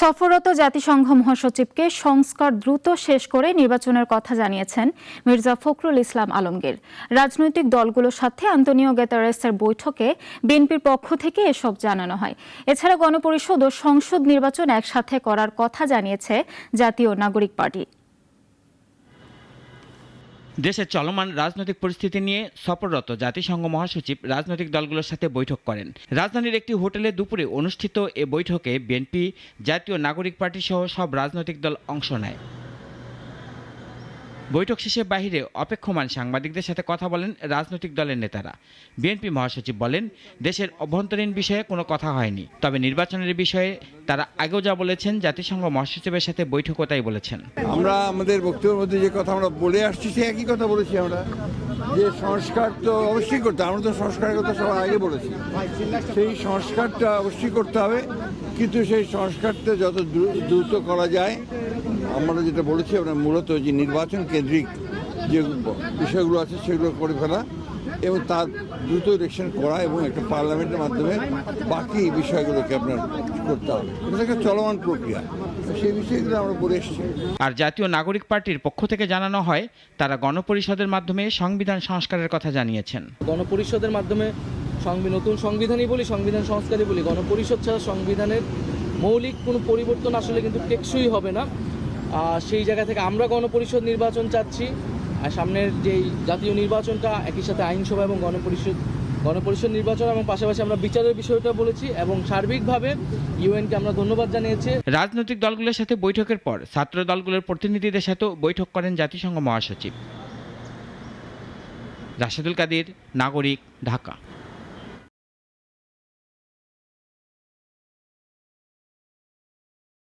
সফররত জাতিসংঘ মহাসচিবকে সংস্কার দ্রুত শেষ করে নির্বাচনের কথা জানিয়েছেন মির্জা ফখরুল ইসলাম আলমগীর। রাজনৈতিক দলগুলোর সাথে আন্তোনিও গুতেরেসের বৈঠকে বিএনপির পক্ষ থেকে এসব জানানো হয়। এছাড়া গণপরিষদ ও সংসদ নির্বাচন একসাথে করার কথা জানিয়েছে জাতীয় নাগরিক পার্টি। দেশের চলমান রাজনৈতিক পরিস্থিতি নিয়ে সফররত জাতিসংঘ মহাসচিব রাজনৈতিক দলগুলোর সাথে বৈঠক করেন। রাজধানীর একটি হোটেলে দুপুরে অনুষ্ঠিত এ বৈঠকে বিএনপি, জাতীয় নাগরিক পার্টি সহ সব রাজনৈতিক দল অংশ নেয়। বৈঠক শেষে বাহিরে অপেক্ষমান সাংবাদিকদের সাথে কথা বলেন রাজনৈতিক দলের নেতারা। বিএনপি মহাসচিব বলেন, দেশের অভ্যন্তরীণ বিষয়ে কোনো কথা হয়নি, তবে নির্বাচনের বিষয়ে তারা আগেও যা বলেছেন জাতিসংঘ মহাসচিবের সাথে বৈঠকও তাই বলেছেন। আমরা আমাদের বক্তব্যের মধ্যে যে কথা আমরা বলে আসছি সে একই কথা বলেছি আমরা, যে সংস্কার তো অবশ্যই করতে হবে। আমরা তো সংস্কারের কথা সবার আগে বলেছি, সেই সংস্কারটা অবশ্যই করতে হবে, কিন্তু সেই সংস্কারটা যত দ্রুত করা যায়। আমরা যেটা বলেছি আমরা মূলত যে নির্বাচন কেন্দ্রিক যে বিষয়গুলো আছে সেগুলো করে ফেলা এবং তার দ্রুত ইলেকশন করা এবং একটা পার্লামেন্টের মাধ্যমে বাকি বিষয়গুলোকে আপনার করতে হবে। এটা একটা চলমান প্রক্রিয়া, সেই বিষয়গুলো আমরা বলে এসেছি। আর জাতীয় নাগরিক পার্টির পক্ষ থেকে জানানো হয়, তারা গণপরিষদের মাধ্যমে সংবিধান সংস্কারের কথা জানিয়েছেন। গণপরিষদের মাধ্যমে নতুন সংবিধানই বলি, সংবিধান সংস্কারই বলি, গণপরিষদ ছাড়া সংবিধানের মৌলিক কোনো পরিবর্তন আসলে কিন্তু টেকসই হবে না। সেই জায়গা থেকে আমরা গণপরিষদ নির্বাচন চাচ্ছি, আর সামনের যেই জাতীয় নির্বাচনটা একই সাথে আইনসভা এবং গণপরিষদ নির্বাচন এবং পাশাপাশি আমরা বিচারের বিষয়টা বলেছি এবং সার্বিকভাবে ইউএনকে আমরা ধন্যবাদ জানিয়েছি। রাজনৈতিক দলগুলোর সাথে বৈঠকের পর ছাত্র দলগুলোর প্রতিনিধিদের সাথেও বৈঠক করেন জাতিসংঘ মহাসচিব। রাশেদুল কাদির, নাগরিক, ঢাকা।